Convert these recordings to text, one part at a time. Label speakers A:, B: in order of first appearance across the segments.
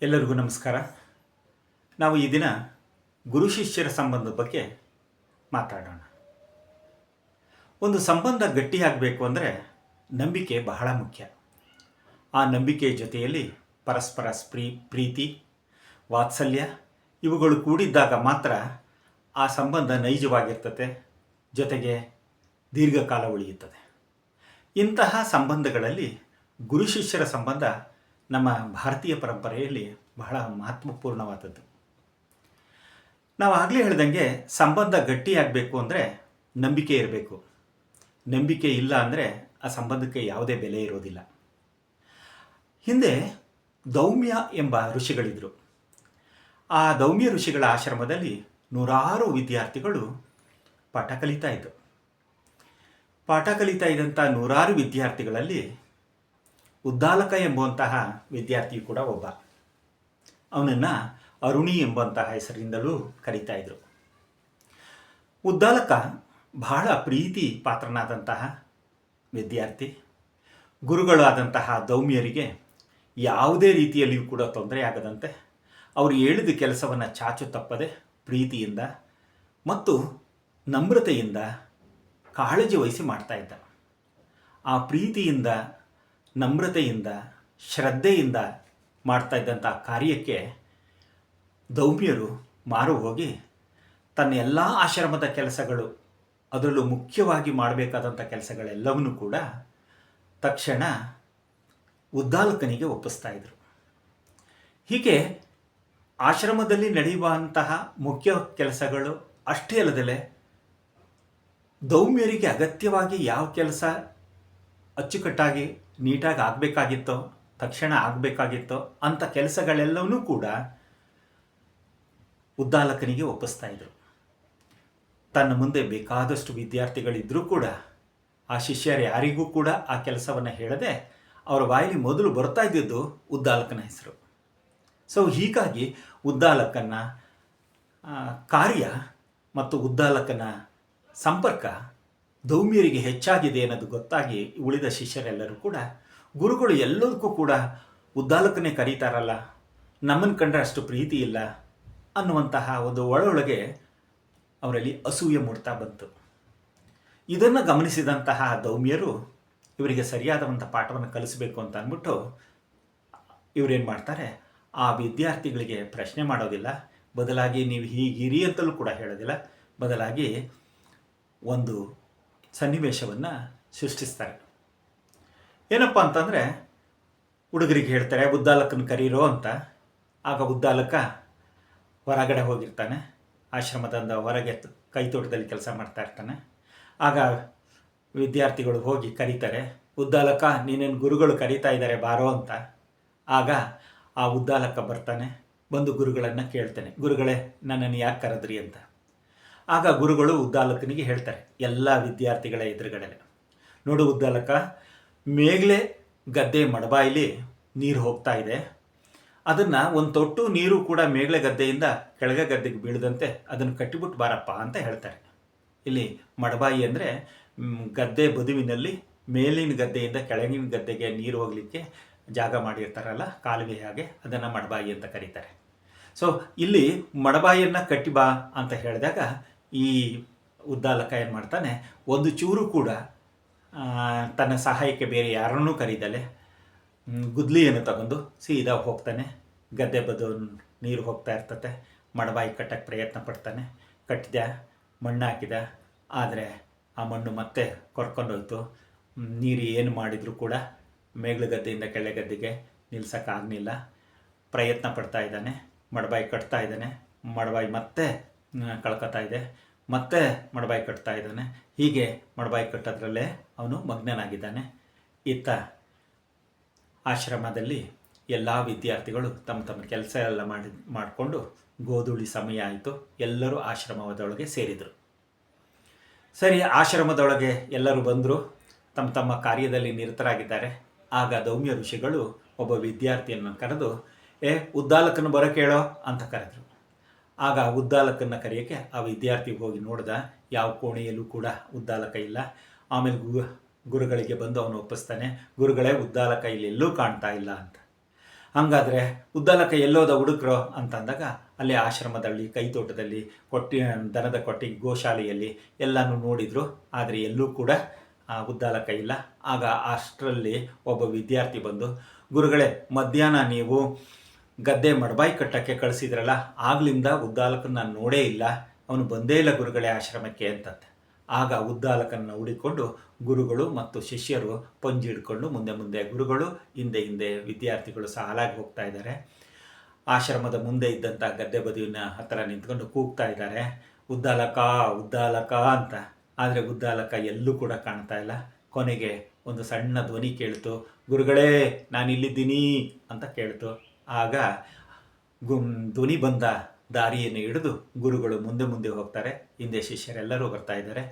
A: ಎಲ್ಲರಿಗೂ ನಮಸ್ಕಾರ. ನಾವು ಈ ದಿನ ಗುರು ಶಿಷ್ಯರ ಸಂಬಂಧದ ಬಗ್ಗೆ ಮಾತಾಡೋಣ. ಒಂದು ಸಂಬಂಧ ಗಟ್ಟಿಯಾಗಬೇಕು ಅಂದರೆ ನಂಬಿಕೆ ಬಹಳ ಮುಖ್ಯ. ಆ ನಂಬಿಕೆ ಜೊತೆಯಲ್ಲಿ ಪರಸ್ಪರ ಪ್ರೀತಿ, ವಾತ್ಸಲ್ಯ ಇವುಗಳು ಕೂಡಿದ್ದಾಗ ಮಾತ್ರ ಆ ಸಂಬಂಧ ನೈಜವಾಗಿರ್ತದೆ, ಜೊತೆಗೆ ದೀರ್ಘಕಾಲ ಉಳಿಯುತ್ತದೆ. ಇಂತಹ ಸಂಬಂಧಗಳಲ್ಲಿ ಗುರು ಶಿಷ್ಯರ ಸಂಬಂಧ ನಮ್ಮ ಭಾರತೀಯ ಪರಂಪರೆಯಲ್ಲಿ ಬಹಳ ಮಹತ್ವಪೂರ್ಣವಾದದ್ದು. ನಾವು ಆಗಲೇ ಹೇಳ್ದಂಗೆ ಸಂಬಂಧ ಗಟ್ಟಿಯಾಗಬೇಕು ಅಂದರೆ ನಂಬಿಕೆ ಇರಬೇಕು. ನಂಬಿಕೆ ಇಲ್ಲ ಅಂದರೆ ಆ ಸಂಬಂಧಕ್ಕೆ ಯಾವುದೇ ಬೆಲೆ ಇರೋದಿಲ್ಲ. ಹಿಂದೆ ದೌಮ್ಯ ಎಂಬ ಋಷಿಗಳಿದ್ದರು. ಆ ದೌಮ್ಯ ಋಷಿಗಳ ಆಶ್ರಮದಲ್ಲಿ ನೂರಾರು ವಿದ್ಯಾರ್ಥಿಗಳು ಪಾಠ ಕಲಿತಾ ಇದ್ದರು. ಪಾಠ ಕಲಿತಾ ಇದ್ದಂಥ ನೂರಾರು ವಿದ್ಯಾರ್ಥಿಗಳಲ್ಲಿ ಉದ್ದಾಲಕ ಎಂಬುವಂತಹ ವಿದ್ಯಾರ್ಥಿಯು ಕೂಡ ಒಬ್ಬ. ಅವನನ್ನು ಅರುಣಿ ಎಂಬಂತಹ ಹೆಸರಿನಿಂದಲೂ ಕರೀತಾ ಇದ್ದರು. ಉದ್ದಾಲಕ ಬಹಳ ಪ್ರೀತಿ ಪಾತ್ರನಾದಂತಹ ವಿದ್ಯಾರ್ಥಿ. ಗುರುಗಳಾದಂತಹ ದೌಮ್ಯರಿಗೆ ಯಾವುದೇ ರೀತಿಯಲ್ಲಿಯೂ ಕೂಡ ತೊಂದರೆ ಆಗದಂತೆ ಅವರು ಹೇಳಿದ ಕೆಲಸವನ್ನು ಚಾಚು ತಪ್ಪದೆ ಪ್ರೀತಿಯಿಂದ ಮತ್ತು ನಮ್ರತೆಯಿಂದ ಕಾಳಜಿ ವಹಿಸಿ ಮಾಡ್ತಾ ಇದ್ದ. ಆ ಪ್ರೀತಿಯಿಂದ, ನಮ್ರತೆಯಿಂದ, ಶ್ರದ್ಧೆಯಿಂದ ಮಾಡ್ತಾ ಇದ್ದಂಥ ಕಾರ್ಯಕ್ಕೆ ದೌಮ್ಯರು ಮಾರು ಹೋಗಿ ತನ್ನ ಎಲ್ಲ ಆಶ್ರಮದ ಕೆಲಸಗಳು, ಅದರಲ್ಲೂ ಮುಖ್ಯವಾಗಿ ಮಾಡಬೇಕಾದಂಥ ಕೆಲಸಗಳೆಲ್ಲವನ್ನೂ ಕೂಡ ತಕ್ಷಣ ಉದ್ದಾಲಕನಿಗೆ ಒಪ್ಪಿಸ್ತಾ ಇದ್ದರು. ಹೀಗೆ ಆಶ್ರಮದಲ್ಲಿ ನಡೆಯುವಂತಹ ಮುಖ್ಯ ಕೆಲಸಗಳು ಅಷ್ಟೇ ಅಲ್ಲದೆ ದೌಮ್ಯರಿಗೆ ಅಗತ್ಯವಾಗಿ ಯಾವ ಕೆಲಸ ಅಚ್ಚುಕಟ್ಟಾಗಿ ನೀಟಾಗಿ ಆಗಬೇಕಾಗಿತ್ತೋ, ತಕ್ಷಣ ಆಗಬೇಕಾಗಿತ್ತೋ ಅಂಥ ಕೆಲಸಗಳೆಲ್ಲವನ್ನೂ ಕೂಡ ಉದ್ದಾಲಕನಿಗೆ ಒಪ್ಪಿಸ್ತಾ ಇದ್ದರು. ತನ್ನ ಮುಂದೆ ಬೇಕಾದಷ್ಟು ವಿದ್ಯಾರ್ಥಿಗಳಿದ್ದರೂ ಕೂಡ ಆ ಶಿಷ್ಯರು ಯಾರಿಗೂ ಕೂಡ ಆ ಕೆಲಸವನ್ನು ಹೇಳದೆ ಅವರ ಬಾಯಲ್ಲಿ ಮೊದಲು ಬರ್ತಾ ಇದ್ದಿದ್ದು ಉದ್ದಾಲಕನ ಹೆಸರು. ಸೊ ಹೀಗಾಗಿ ಉದ್ದಾಲಕನ ಕಾರ್ಯ ಮತ್ತು ಉದ್ದಾಲಕನ ಸಂಪರ್ಕ ದೌಮ್ಯರಿಗೆ ಹೆಚ್ಚಾಗಿದೆ ಅನ್ನೋದು ಗೊತ್ತಾಗಿ ಉಳಿದ ಶಿಷ್ಯರೆಲ್ಲರೂ ಕೂಡ ಗುರುಗಳು ಎಲ್ಲದಕ್ಕೂ ಕೂಡ ಉದ್ದಾಲಕನೇ ಕರೀತಾರಲ್ಲ, ನಮ್ಮನ್ನು ಕಂಡ್ರೆ ಅಷ್ಟು ಪ್ರೀತಿ ಇಲ್ಲ ಅನ್ನುವಂತಹ ಒಂದು ಒಳೊಳಗೆ ಅವರಲ್ಲಿ ಅಸೂಯೆ ಮೂಡ್ತಾ ಬಂತು. ಇದನ್ನು ಗಮನಿಸಿದಂತಹ ದೌಮ್ಯರು ಇವರಿಗೆ ಸರಿಯಾದಂಥ ಪಾಠವನ್ನು ಕಲಿಸಬೇಕು ಅಂತ ಅಂದ್ಬಿಟ್ಟು ಇವರೇನು ಮಾಡ್ತಾರೆ, ಆ ವಿದ್ಯಾರ್ಥಿಗಳಿಗೆ ಪ್ರಶ್ನೆ ಮಾಡೋದಿಲ್ಲ, ಬದಲಾಗಿ ನೀವು ಹೀಗಿರಿ ಅಂತಲೂ ಕೂಡ ಹೇಳೋದಿಲ್ಲ, ಬದಲಾಗಿ ಒಂದು ಸನ್ನಿವೇಶವನ್ನು ಸೃಷ್ಟಿಸ್ತಾರೆ. ಏನಪ್ಪ ಅಂತಂದರೆ, ಹುಡುಗರಿಗೆ ಹೇಳ್ತಾರೆ ಉದ್ದಾಲಕನ ಕರೀರೋ ಅಂತ. ಆಗ ಉದ್ದಾಲಕ ಹೊರಗಡೆ ಹೋಗಿರ್ತಾನೆ, ಆಶ್ರಮದಿಂದ ಹೊರಗೆ ಕೈತೋಟದಲ್ಲಿ ಕೆಲಸ ಮಾಡ್ತಾ ಇರ್ತಾನೆ. ಆಗ ವಿದ್ಯಾರ್ಥಿಗಳು ಹೋಗಿ ಕರೀತಾರೆ, ಉದ್ದಾಲಕ ನೀನೇನು ಗುರುಗಳು ಕರೀತಾ ಇದ್ದಾರೆ ಬಾರೋ ಅಂತ. ಆಗ ಆ ಉದ್ದಾಲಕ ಬರ್ತಾನೆ, ಬಂದು ಗುರುಗಳನ್ನು ಕೇಳ್ತಾನೆ, ಗುರುಗಳೇ ನನ್ನನ್ನು ಯಾಕೆ ಕರೆದ್ರಿ ಅಂತ. ಆಗ ಗುರುಗಳು ಉದ್ದಾಲಕನಿಗೆ ಹೇಳ್ತಾರೆ ಎಲ್ಲ ವಿದ್ಯಾರ್ಥಿಗಳ ಎದುರುಗಡೆ, ನೋಡು ಉದ್ದಾಲಕ, ಮೇಗಲೆ ಗದ್ದೆ ಮಡಬಾಯಿಲಿ ನೀರು ಹೋಗ್ತಾ ಇದೆ, ಅದನ್ನು ಒಂದು ತೊಟ್ಟು ನೀರು ಕೂಡ ಮೇಗಲೆ ಗದ್ದೆಯಿಂದ ಕೆಳಗೆ ಗದ್ದೆಗೆ ಬೀಳದಂತೆ ಅದನ್ನು ಕಟ್ಟಿಬಿಟ್ಟು ಬಾರಪ್ಪ ಅಂತ ಹೇಳ್ತಾರೆ. ಇಲ್ಲಿ ಮಡಬಾಯಿ ಅಂದರೆ ಗದ್ದೆ ಬದುವಿನಲ್ಲಿ ಮೇಲಿನ ಗದ್ದೆಯಿಂದ ಕೆಳಗಿನ ಗದ್ದೆಗೆ ನೀರು ಹೋಗಲಿಕ್ಕೆ ಜಾಗ ಮಾಡಿರ್ತಾರಲ್ಲ, ಕಾಲುವೆ ಹಾಗೆ, ಅದನ್ನು ಮಡಬಾಯಿ ಅಂತ ಕರೀತಾರೆ. ಸೊ ಇಲ್ಲಿ ಮಡಬಾಯಿಯನ್ನು ಕಟ್ಟಿ ಬಾ ಅಂತ ಹೇಳಿದಾಗ ಈ ಉದ್ದಾಲಕ ಏನು ಮಾಡ್ತಾನೆ, ಒಂದು ಚೂರು ಕೂಡ ತನ್ನ ಸಹಾಯಕ್ಕೆ ಬೇರೆ ಯಾರನ್ನೂ ಕರೀದಲೆ ಗುದ್ಲಿಯನ್ನು ತಗೊಂಡು ಸೀದಾ ಹೋಗ್ತಾನೆ. ಗದ್ದೆ ಬದು ನೀರು ಹೋಗ್ತಾ ಇರ್ತತೆ, ಮಡಬಾಯಿ ಕಟ್ಟಕ್ಕೆ ಪ್ರಯತ್ನ ಪಡ್ತಾನೆ. ಕಟ್ಟಿದ, ಮಣ್ಣು ಹಾಕಿದ, ಆದರೆ ಆ ಮಣ್ಣು ಮತ್ತೆ ಕೊರ್ಕೊಂಡೋಯ್ತು. ನೀರು ಏನು ಮಾಡಿದರೂ ಕೂಡ ಮೇಗ್ಲ ಗದ್ದೆಯಿಂದ ಕೆಳ ಗದ್ದೆಗೆ ನಿಲ್ಸೋಕ್ಕಾಗಲಿಲ್ಲ. ಪ್ರಯತ್ನ ಪಡ್ತಾ ಇದ್ದಾನೆ, ಮಡಬಾಯಿ ಕಟ್ತಾ ಇದ್ದಾನೆ, ಮಡಬಾಯಿ ಮತ್ತೆ ಕಳ್ಕೊತಾ ಇದೆ, ಮತ್ತೆ ಮಡಬಾಯಿ ಕಟ್ತಾ ಇದ್ದಾನೆ. ಹೀಗೆ ಮಡಬಾಯಿ ಕಟ್ಟೋದ್ರಲ್ಲೇ ಅವನು ಮಗ್ನನಾಗಿದ್ದಾನೆ. ಇತ್ತ ಆಶ್ರಮದಲ್ಲಿ ಎಲ್ಲ ವಿದ್ಯಾರ್ಥಿಗಳು ತಮ್ಮ ತಮ್ಮ ಕೆಲಸ ಎಲ್ಲ ಮಾಡಿಕೊಂಡು ಗೋಧೂಳಿ ಸಮಯ ಆಯಿತು. ಎಲ್ಲರೂ ಆಶ್ರಮದೊಳಗೆ ಸೇರಿದರು. ಸರಿ, ಆಶ್ರಮದೊಳಗೆ ಎಲ್ಲರೂ ಬಂದರು, ತಮ್ಮ ತಮ್ಮ ಕಾರ್ಯದಲ್ಲಿ ನಿರತರಾಗಿದ್ದಾರೆ. ಆಗ ದೌಮ್ಯ ಋಷಿಗಳು ಒಬ್ಬ ವಿದ್ಯಾರ್ಥಿಯನ್ನು ಕರೆದು, ಉದ್ದಾಲಕನ ಬರೋ ಕೇಳೋ ಅಂತ ಕರೆದರು. ಆಗ ಉದ್ದಾಲಕನ ಕರೆಯೋಕ್ಕೆ ಆ ವಿದ್ಯಾರ್ಥಿ ಹೋಗಿ ನೋಡ್ದ, ಯಾವ ಕೋಣೆಯಲ್ಲೂ ಕೂಡ ಉದ್ದಾಲಕ ಇಲ್ಲ. ಆಮೇಲೆ ಗುರುಗಳಿಗೆ ಬಂದು ಅವನು ಒಪ್ಪಿಸ್ತಾನೆ, ಗುರುಗಳೇ ಉದ್ದಾಲಕ ಇಲ್ಲಿ ಎಲ್ಲೂ ಕಾಣ್ತಾ ಇಲ್ಲ ಅಂತ. ಹಂಗಾದರೆ ಉದ್ದಾಲಕ ಎಲ್ಲೋದ ಹುಡುಕ್ರೋ ಅಂತಂದಾಗ ಅಲ್ಲಿ ಆಶ್ರಮದಲ್ಲಿ, ಕೈತೋಟದಲ್ಲಿ, ದನದ ಕೊಟ್ಟಿ, ಗೋಶಾಲೆಯಲ್ಲಿ ಎಲ್ಲನೂ ನೋಡಿದರು. ಆದರೆ ಎಲ್ಲೂ ಕೂಡ ಉದ್ದಾಲಕ ಇಲ್ಲ. ಆಗ ಅಷ್ಟರಲ್ಲಿ ಒಬ್ಬ ವಿದ್ಯಾರ್ಥಿ ಬಂದು, ಗುರುಗಳೇ, ಮಧ್ಯಾಹ್ನ ನೀವು ಗದ್ದೆ ಮಡಬಾಯಿ ಕಟ್ಟಕ್ಕೆ ಕಳಿಸಿದ್ರಲ್ಲ, ಆಗ್ಲಿಂದ ಉದ್ದಾಲಕನ ನಾನು ನೋಡೇ ಇಲ್ಲ, ಅವನು ಬಂದೇ ಇಲ್ಲ ಗುರುಗಳೇ ಆಶ್ರಮಕ್ಕೆ ಅಂತಂತೆ. ಆಗ ಉದ್ದಾಲಕನ ಹುಡಿಕೊಂಡು ಗುರುಗಳು ಮತ್ತು ಶಿಷ್ಯರು ಪಂಜಿ ಹಿಡ್ಕೊಂಡು ಮುಂದೆ ಮುಂದೆ, ಗುರುಗಳು ಹಿಂದೆ ಹಿಂದೆ, ವಿದ್ಯಾರ್ಥಿಗಳು ಸಾಲಾಗಿ ಹೋಗ್ತಾ ಇದ್ದಾರೆ. ಆಶ್ರಮದ ಮುಂದೆ ಇದ್ದಂಥ ಗದ್ದೆ ಬದಿನ ಹತ್ತಿರ ನಿಂತ್ಕೊಂಡು ಕೂಗ್ತಾ ಇದ್ದಾರೆ, ಉದ್ದಾಲಕ ಉದ್ದಾಲಕ ಅಂತ. ಆದರೆ ಉದ್ದಾಲಕ ಎಲ್ಲೂ ಕೂಡ ಕಾಣ್ತಾ ಇಲ್ಲ. ಕೊನೆಗೆ ಒಂದು ಸಣ್ಣ ಧ್ವನಿ ಕೇಳ್ತು, ಗುರುಗಳೇ ನಾನು ಇಲ್ಲಿದ್ದೀನಿ ಅಂತ ಕೇಳ್ತು. ಆಗ ಧ್ವನಿ ಬಂದ ದಾರಿಯನ್ನು ಹಿಡಿದು ಗುರುಗಳು ಮುಂದೆ ಮುಂದೆ ಹೋಗ್ತಾರೆ. ಹಿಂದೆ ಶಿಷ್ಯರೆಲ್ಲರೂ ಬರ್ತಾ ಇದ್ದಾರೆ.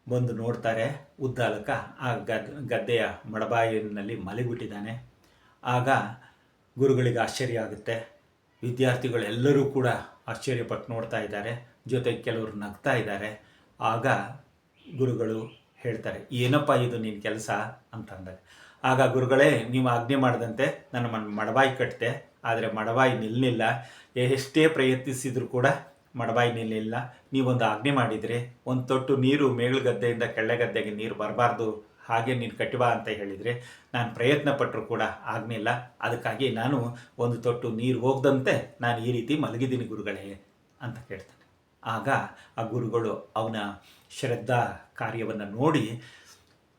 A: ಬಂದು ನೋಡ್ತಾರೆ, ಉದ್ದಾಲಕ ಆ ಗದ್ದೆಯ ಮಡಬಾಯಿನಲ್ಲಿ ಮಲಗಿಬಿಟ್ಟಿದ್ದಾನೆ. ಆಗ ಗುರುಗಳಿಗೆ ಆಶ್ಚರ್ಯ ಆಗುತ್ತೆ. ವಿದ್ಯಾರ್ಥಿಗಳೆಲ್ಲರೂ ಕೂಡ ಆಶ್ಚರ್ಯಪಟ್ಟು ನೋಡ್ತಾ ಇದ್ದಾರೆ. ಜೊತೆಗೆ ಕೆಲವರು ನಗ್ತಾ ಇದ್ದಾರೆ. ಆಗ ಗುರುಗಳು ಹೇಳ್ತಾರೆ, ಏನಪ್ಪ ಇದು ನಿನ್ನ ಕೆಲಸ ಅಂತಂದರೆ, ಆಗ ಗುರುಗಳೇ, ನೀವು ಆಜ್ಞೆ ಮಾಡಿದಂತೆ ನನ್ನ ಮಡಬಾಯಿ ಕಟ್ಟಿದೆ, ಆದರೆ ಮಡಬಾಯಿ ನಿಲ್ಲಿಲ್ಲ. ಎಷ್ಟೇ ಪ್ರಯತ್ನಿಸಿದರೂ ಕೂಡ ಮಡಬಾಯಿ ನಿಲ್ಲಿಲ್ಲ. ನೀವೊಂದು ಆಜ್ಞೆ ಮಾಡಿದರೆ, ಒಂದು ತೊಟ್ಟು ನೀರು ಮೇಲ್ಗದ್ದೆಯಿಂದ ಕೆಳಗದ್ದೆಗೆ ನೀರು ಬರಬಾರ್ದು, ಹಾಗೆ ನೀನು ಕಟ್ಟಿಬಾ ಅಂತ ಹೇಳಿದರೆ, ನಾನು ಪ್ರಯತ್ನ ಪಟ್ಟರೂ ಕೂಡ ಆಗಲಿಲ್ಲ. ಅದಕ್ಕಾಗಿ ನಾನು ಒಂದು ತೊಟ್ಟು ನೀರು ಹೋಗದಂತೆ ನಾನು ಈ ರೀತಿ ಮಲಗಿದ್ದೀನಿ ಗುರುಗಳೇ ಅಂತ ಕೇಳ್ತಾನೆ. ಆಗ ಆ ಗುರುಗಳು ಅವನ ಶ್ರದ್ಧಾ ಕಾರ್ಯವನ್ನು ನೋಡಿ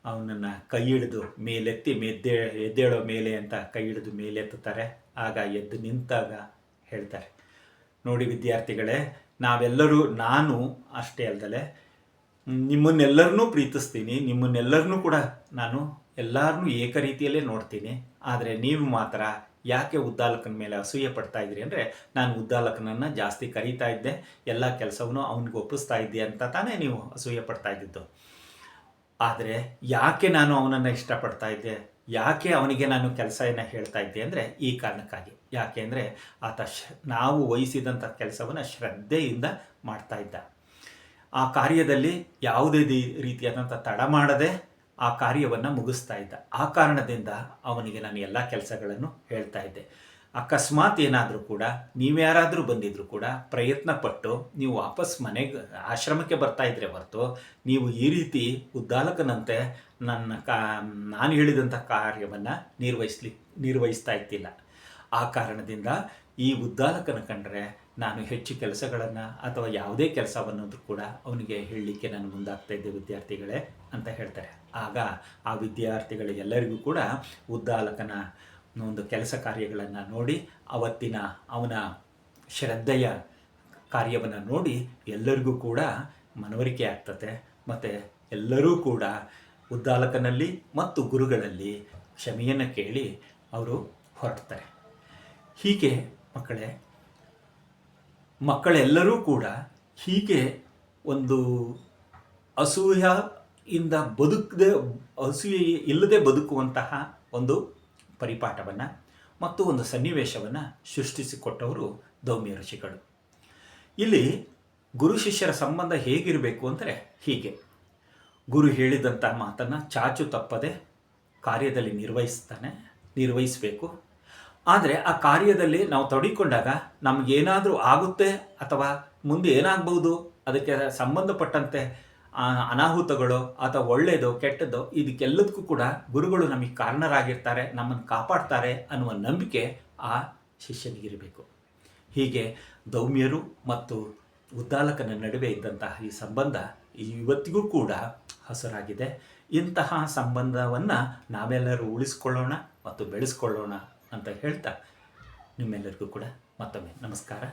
A: ಅವನನ್ನು ಕೈ ಹಿಡಿದು ಮೇಲೆತ್ತಿ ಎದ್ದೇಳೋ ಮೇಲೆ ಅಂತ ಕೈ ಹಿಡಿದು ಮೇಲೆತ್ತುತ್ತಾರೆ. ಆಗ ಎದ್ದು ನಿಂತಾಗ ಹೇಳ್ತಾರೆ, ನೋಡಿ ವಿದ್ಯಾರ್ಥಿಗಳೇ, ನಾವೆಲ್ಲರೂ, ನಾನು ಅಷ್ಟೇ ಅಲ್ಲದೆ ನಿಮ್ಮನ್ನೆಲ್ಲರನ್ನೂ ಪ್ರೀತಿಸ್ತೀನಿ, ನಿಮ್ಮನ್ನೆಲ್ಲರನ್ನೂ ಕೂಡ ನಾನು ಎಲ್ಲರನ್ನೂ ಏಕ ರೀತಿಯಲ್ಲೇ ನೋಡ್ತೀನಿ. ಆದರೆ ನೀವು ಮಾತ್ರ ಯಾಕೆ ಉದ್ದಾಲಕನ ಮೇಲೆ ಅಸೂಯೆ ಪಡ್ತಾ ಇದ್ದೀರಿ ಅಂದರೆ, ನಾನು ಉದ್ದಾಲಕನನ್ನು ಜಾಸ್ತಿ ಕರೀತಾ ಇದ್ದೆ, ಎಲ್ಲ ಕೆಲಸವನ್ನು ಅವನಿಗೆ ಒಪ್ಪಿಸ್ತಾ ಇದ್ದೆ ಅಂತ ತಾನೇ ನೀವು ಅಸೂಯೆ ಪಡ್ತಾ ಇದ್ದಿದ್ದು. ಆದರೆ ಯಾಕೆ ನಾನು ಅವನನ್ನು ಇಷ್ಟಪಡ್ತಾ ಇದ್ದೆ, ಯಾಕೆ ಅವನಿಗೆ ನಾನು ಕೆಲಸವನ್ನು ಹೇಳ್ತಾ ಇದ್ದೆ ಅಂದರೆ ಈ ಕಾರಣಕ್ಕಾಗಿ. ಯಾಕೆ ಅಂದರೆ ಆತ ನಾವು ವಹಿಸಿದಂಥ ಕೆಲಸವನ್ನು ಶ್ರದ್ಧೆಯಿಂದ ಮಾಡ್ತಾ ಇದ್ದ. ಆ ಕಾರ್ಯದಲ್ಲಿ ಯಾವುದೇ ರೀತಿಯಾದಂಥ ತಡ ಮಾಡದೆ ಆ ಕಾರ್ಯವನ್ನು ಮುಗಿಸ್ತಾ ಇದ್ದ. ಆ ಕಾರಣದಿಂದ ಅವನಿಗೆ ನಾನು ಎಲ್ಲ ಕೆಲಸಗಳನ್ನು ಹೇಳ್ತಾ ಇದ್ದೆ. ಅಕಸ್ಮಾತ್ ಏನಾದರೂ ಕೂಡ ನೀವ್ಯಾರಾದರೂ ಬಂದಿದ್ದರೂ ಕೂಡ ಪ್ರಯತ್ನ ಪಟ್ಟು ನೀವು ವಾಪಸ್ ಮನೆಗೆ, ಆಶ್ರಮಕ್ಕೆ ಬರ್ತಾ ಇದ್ರೆ ಹೊರತು ನೀವು ಈ ರೀತಿ ಉದ್ದಾಲಕನಂತೆ ನಾನು ಹೇಳಿದಂಥ ಕಾರ್ಯವನ್ನು ನಿರ್ವಹಿಸ್ತಾ ಇದ್ದಿಲ್ಲ. ಆ ಕಾರಣದಿಂದ ಈ ಉದ್ದಾಲಕನ ಕಂಡರೆ ನಾನು ಹೆಚ್ಚು ಕೆಲಸಗಳನ್ನು ಅಥವಾ ಯಾವುದೇ ಕೆಲಸವನ್ನಾದರೂ ಕೂಡ ಅವನಿಗೆ ಹೇಳಲಿಕ್ಕೆ ನಾನು ಮುಂದಾಗ್ತಾ ಇದ್ದೆ ವಿದ್ಯಾರ್ಥಿಗಳೇ ಅಂತ ಹೇಳ್ತಾರೆ. ಆಗ ಆ ವಿದ್ಯಾರ್ಥಿಗಳಿಗೆಲ್ಲರಿಗೂ ಕೂಡ ಉದ್ದಾಲಕನ ಒಂದು ಕೆಲಸ ಕಾರ್ಯಗಳನ್ನು ನೋಡಿ, ಅವತ್ತಿನ ಅವನ ಶ್ರದ್ಧೆಯ ಕಾರ್ಯವನ್ನು ನೋಡಿ ಎಲ್ಲರಿಗೂ ಕೂಡ ಮನವರಿಕೆ ಆಗ್ತದೆ. ಮತ್ತು ಎಲ್ಲರೂ ಕೂಡ ಉದ್ದಾಲಕನಲ್ಲಿ ಮತ್ತು ಗುರುಗಳಲ್ಲಿ ಕ್ಷಮೆಯನ್ನು ಕೇಳಿ ಅವರು ಹೊರಡ್ತಾರೆ. ಹೀಗೆ ಮಕ್ಕಳೆಲ್ಲರೂ ಕೂಡ ಹೀಗೆ ಒಂದು ಅಸೂಯೆಯಿಂದ ಅಸೂಯೆ ಇಲ್ಲದೆ ಬದುಕುವಂತಹ ಒಂದು ಪರಿಪಾಠವನ್ನು ಮತ್ತು ಒಂದು ಸನ್ನಿವೇಶವನ್ನು ಸೃಷ್ಟಿಸಿಕೊಟ್ಟವರು ದೌಮ್ಯ ಋಷಿಗಳು. ಇಲ್ಲಿ ಗುರು ಶಿಷ್ಯರ ಸಂಬಂಧ ಹೇಗಿರಬೇಕು ಅಂದರೆ ಹೀಗೆ, ಗುರು ಹೇಳಿದಂಥ ಮಾತನ್ನು ಚಾಚು ತಪ್ಪದೆ ಕಾರ್ಯದಲ್ಲಿ ನಿರ್ವಹಿಸಬೇಕು. ಆದರೆ ಆ ಕಾರ್ಯದಲ್ಲಿ ನಾವು ತೊಡಗಿಕೊಂಡಾಗ ನಮಗೇನಾದರೂ ಆಗುತ್ತೆ ಅಥವಾ ಮುಂದೆ ಏನಾಗ್ಬೋದು, ಅದಕ್ಕೆ ಸಂಬಂಧಪಟ್ಟಂತೆ ಅನಾಹುತಗಳು ಅಥವಾ ಒಳ್ಳೆಯದೋ ಕೆಟ್ಟದ್ದೋ ಇದಕ್ಕೆಲ್ಲದಕ್ಕೂ ಕೂಡ ಗುರುಗಳು ನಮಗೆ ಕಾರಣರಾಗಿರ್ತಾರೆ, ನಮ್ಮನ್ನು ಕಾಪಾಡ್ತಾರೆ ಅನ್ನುವ ನಂಬಿಕೆ ಆ ಶಿಷ್ಯನಿಗಿರಬೇಕು. ಹೀಗೆ ದೌಮ್ಯರು ಮತ್ತು ಉದ್ದಾಲಕನ ನಡುವೆ ಇದ್ದಂತಹ ಈ ಸಂಬಂಧ ಇವತ್ತಿಗೂ ಕೂಡ ಹಸರಾಗಿದೆ. ಇಂತಹ ಸಂಬಂಧವನ್ನು ನಾವೆಲ್ಲರೂ ಉಳಿಸ್ಕೊಳ್ಳೋಣ ಮತ್ತು ಬೆಳೆಸ್ಕೊಳ್ಳೋಣ ಅಂತ ಹೇಳ್ತಾ ನಿಮ್ಮೆಲ್ಲರಿಗೂ ಕೂಡ ಮತ್ತೊಮ್ಮೆ ನಮಸ್ಕಾರ.